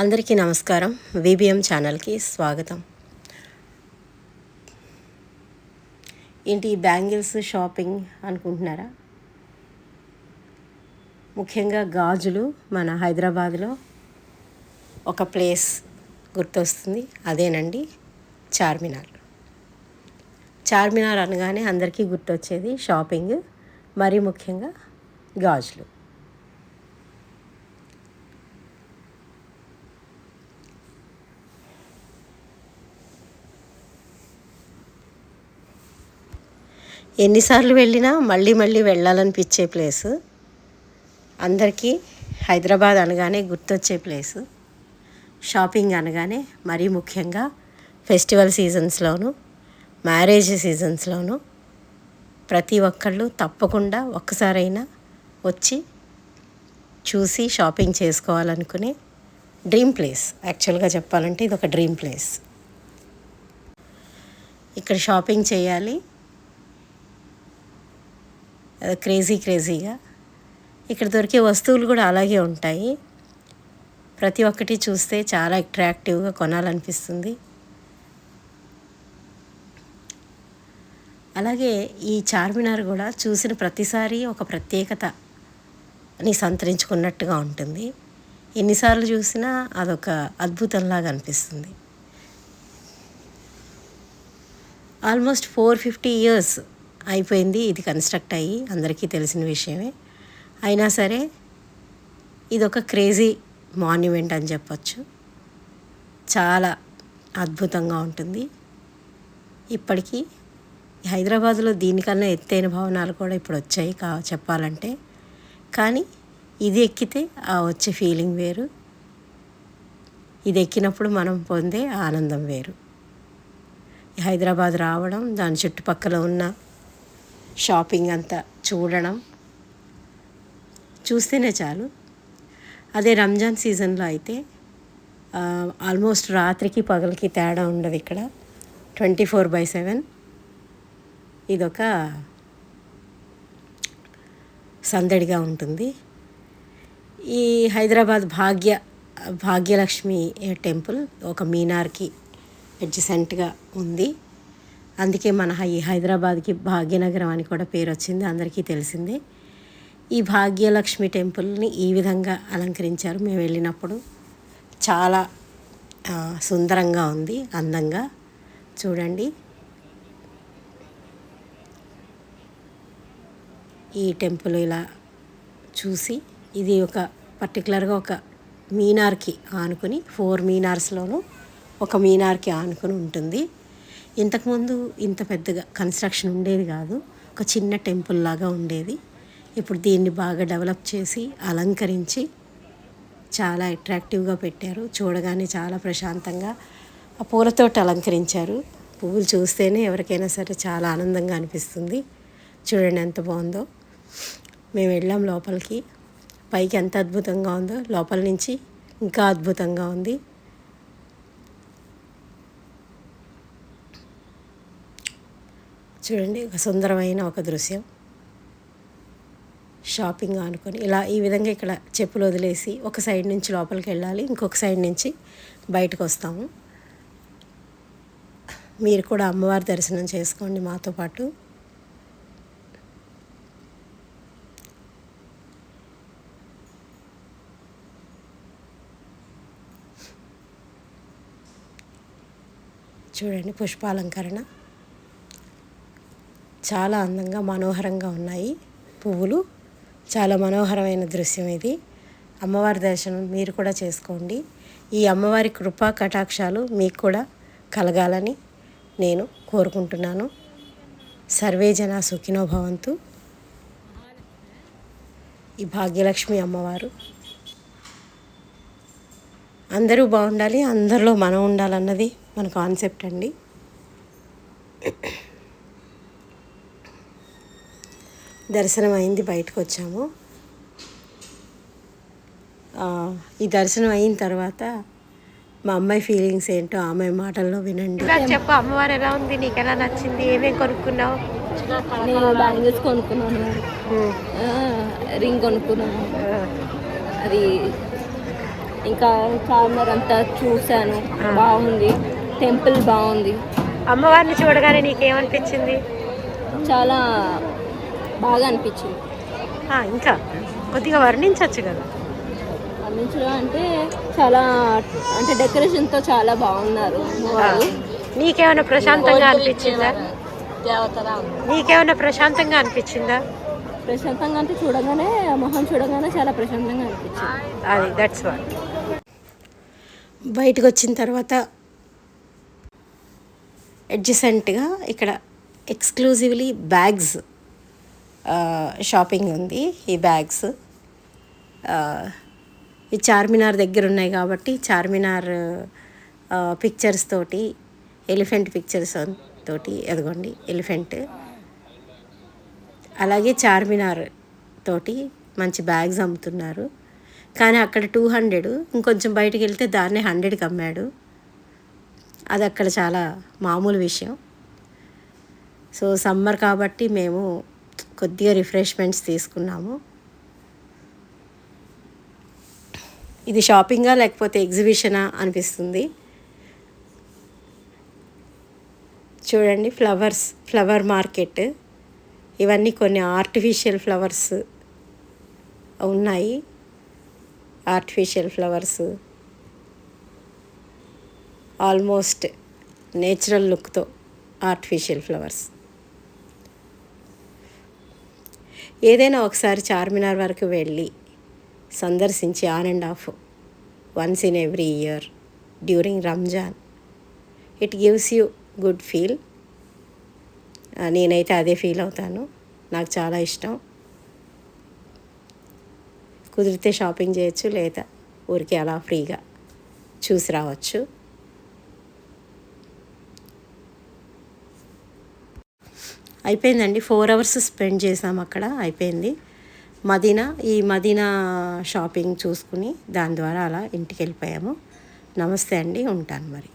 అందరికీ నమస్కారం. విబిఎం ఛానల్కి స్వాగతం. ఏంటి బ్యాంగిల్స్ షాపింగ్ అనుకుంటున్నారా? ముఖ్యంగా గాజులు మన హైదరాబాద్లో ఒక ప్లేస్ గుర్తొస్తుంది, అదేనండి చార్మినార్. చార్మినార్ అనగానే అందరికీ గుర్తొచ్చేది షాపింగ్, మరీ ముఖ్యంగా గాజులు. ఎన్నిసార్లు వెళ్ళినా మళ్ళీ మళ్ళీ వెళ్ళాలనిపించే ప్లేసు, అందరికీ హైదరాబాద్ అనగానే గుర్తొచ్చే ప్లేసు. షాపింగ్ అనగానే మరీ ముఖ్యంగా ఫెస్టివల్ సీజన్స్లోను, మ్యారేజ్ సీజన్స్లోను ప్రతి ఒక్కళ్ళు తప్పకుండా ఒక్కసారైనా వచ్చి చూసి షాపింగ్ చేసుకోవాలనుకునే డ్రీమ్ ప్లేస్. యాక్చువల్గా చెప్పాలంటే ఇది ఒక డ్రీమ్ ప్లేస్. ఇక్కడ షాపింగ్ చేయాలి క్రేజీగా. ఇక్కడ దొరికే వస్తువులు కూడా అలాగే ఉంటాయి. ప్రతి ఒక్కటి చూస్తే చాలా అట్రాక్టివ్గా కొనాలనిపిస్తుంది. అలాగే ఈ చార్మినార్ కూడా చూసిన ప్రతిసారి ఒక ప్రత్యేకతని సంతరించుకున్నట్టుగా ఉంటుంది. ఎన్నిసార్లు చూసినా అదొక అద్భుతంలాగా అనిపిస్తుంది. ఆల్మోస్ట్ 450 years అయిపోయింది ఇది కన్స్ట్రక్ట్ అయ్యి, అందరికీ తెలిసిన విషయమే. అయినా సరే ఇదొక క్రేజీ మాన్యుమెంట్ అని చెప్పచ్చు. చాలా అద్భుతంగా ఉంటుంది. ఇప్పటికీ హైదరాబాద్లో దీనికన్నా ఎత్తైన భవనాలు కూడా ఇప్పుడు వచ్చాయి చెప్పాలంటే. కానీ ఇది ఎక్కితే ఆ వచ్చే ఫీలింగ్ వేరు, ఇది ఎక్కినప్పుడు మనం పొందే ఆనందం వేరు. హైదరాబాద్ రావడం, దాని చుట్టుపక్కల ఉన్న షాపింగ్ అంతా చూస్తేనే చాలు. అదే రంజాన్ సీజన్లో అయితే ఆల్మోస్ట్ రాత్రికి పగలకి తేడా ఉండదు. ఇక్కడ 24/7 ఇదొక సందడిగా ఉంటుంది. ఈ హైదరాబాద్ భాగ్యలక్ష్మి టెంపుల్ ఒక మీనార్కి అడ్జసెంట్గా ఉంది. అందుకే మన ఈ హైదరాబాద్కి భాగ్యనగరం అని కూడా పేరు వచ్చింది, అందరికీ తెలిసిందే. ఈ భాగ్యలక్ష్మి టెంపుల్ని ఈ విధంగా అలంకరించారు. మేము వెళ్ళినప్పుడు చాలా సుందరంగా ఉంది, అందంగా. చూడండి, ఈ టెంపుల్ ఇలా చూసి, ఇది ఒక పర్టికులర్గా ఒక మీనార్కి ఆనుకుని, 4 మీనార్స్లోనూ ఒక మీనార్కి ఆనుకుని ఉంటుంది. ఇంతకుముందు ఇంత పెద్దగా కన్స్ట్రక్షన్ ఉండేది కాదు, ఒక చిన్న టెంపుల్ లాగా ఉండేది. ఇప్పుడు దీన్ని బాగా డెవలప్ చేసి అలంకరించి చాలా అట్రాక్టివ్గా పెట్టారు. చూడగానే చాలా ప్రశాంతంగా ఆ పూలతోటి అలంకరించారు. పువ్వులు చూస్తేనే ఎవరికైనా సరే చాలా ఆనందంగా అనిపిస్తుంది. చూడండి ఎంత బాగుందో. మేము వెళ్ళాం లోపలికి, పైకి ఎంత అద్భుతంగా ఉందో, లోపల నుంచి ఇంకా అద్భుతంగా ఉంది. చూడండి, ఒక సుందరమైన ఒక దృశ్యం. షాపింగ్ అనుకొని ఇలా ఈ విధంగా ఇక్కడ చెప్పులు వదిలేసి ఒక సైడ్ నుంచి లోపలికి వెళ్ళాలి, ఇంకొక సైడ్ నుంచి బయటకు వస్తాము. మీరు కూడా అమ్మవారి దర్శనం చేసుకోండి మాతో పాటు. చూడండి, పుష్పాలంకరణ చాలా అందంగా మనోహరంగా ఉన్నాయి. పువ్వులు చాలా మనోహరమైన దృశ్యం ఇది. అమ్మవారి దర్శనం మీరు కూడా చేసుకోండి. ఈ అమ్మవారి కృపా కటాక్షాలు మీకు కూడా కలగాలని నేను కోరుకుంటున్నాను. సర్వే జన సుఖినో భవంతు. ఈ భాగ్యలక్ష్మి అమ్మవారు అందరూ బాగుండాలి, అందరిలో మనం ఉండాలన్నది మన కాన్సెప్ట్ అండి. దర్శనం అయింది, బయటకు వచ్చాము. ఈ దర్శనం అయిన తర్వాత మా అమ్మాయి ఫీలింగ్స్ ఏంటో ఆమె మాటల్లో వినండి. చెప్పు, అమ్మవారు ఎలా ఉంది, నీకు ఎలా నచ్చింది, ఏమేమి కొనుక్కున్నావు? నేను బ్యాంగిల్స్ కొనుక్కున్నాను, రింగ్ కొనుక్కున్నాను, అది ఇంకా చార్మినార్ అంతా చూశాను, బాగుంది. టెంపుల్ బాగుంది. అమ్మవారిని చూడగానే నీకేమనిపించింది? చాలా బాగా అనిపించింది. ఇంకా కొద్దిగా వర్ణించవచ్చు కదా. అందించడం అంటే చాలా, అంటే డెకరేషన్తో చాలా బాగున్నారు అమ్మవారు. నీకేమైనా ప్రశాంతంగా అనిపించిందా? నీకేమైనా ప్రశాంతంగా అనిపించిందా? ప్రశాంతంగా అంటే చూడగానే, మొహం చూడగానే చాలా ప్రశాంతంగా అనిపించింది. అది దట్స్ వాట్. బయటకు వచ్చిన తర్వాత అడ్జసెంట్గా ఇక్కడ ఎక్స్క్లూజివ్లీ బ్యాగ్స్ షాపింగ్ ఉంది. ఈ బ్యాగ్స్ ఈ చార్మినార్ దగ్గర ఉన్నాయి కాబట్టి చార్మినార్ పిక్చర్స్ తోటి, ఎలిఫెంట్ పిక్చర్స్ తోటి, ఎదగండి ఎలిఫెంట్, అలాగే చార్మినార్ తోటి మంచి బ్యాగ్స్ అమ్ముతున్నారు. కానీ అక్కడ 200, ఇంకొంచెం బయటికి వెళ్తే దాన్నే 100కి అమ్మాడు. అది అక్కడ చాలా మామూలు విషయం. సో సమ్మర్ కాబట్టి మేము కొద్దిగా రిఫ్రెష్మెంట్స్ తీసుకున్నాము. ఇది షాపింగా లేకపోతే ఎగ్జిబిషనా అనిపిస్తుంది. చూడండి, ఫ్లవర్ మార్కెట్. ఇవన్నీ కొన్ని ఆర్టిఫిషియల్ ఫ్లవర్స్ ఉన్నాయి. ఆర్టిఫిషియల్ ఫ్లవర్స్ ఆల్మోస్ట్ నేచురల్ లుక్తో ఆర్టిఫిషియల్ ఫ్లవర్స్. ఏదైనా ఒకసారి చార్మినార్ వరకు వెళ్ళి సందర్శించి on and off once in every year during Ramzan, it gives you good feel. నేనైతే అదే ఫీల్ అవుతాను. నాకు చాలా ఇష్టం. కుదిరితే షాపింగ్ చేయొచ్చు, లేదా ఊరికే అలా ఫ్రీగా చూసి రావచ్చు. అయిపోయిందండి. 4 hours స్పెండ్ చేసాం అక్కడ, అయిపోయింది. ఈ మదీనా షాపింగ్ చూసుకుని దాని ద్వారా అలా ఇంటికి వెళ్ళిపోయాము. నమస్తే అండి, ఉంటాను మరి.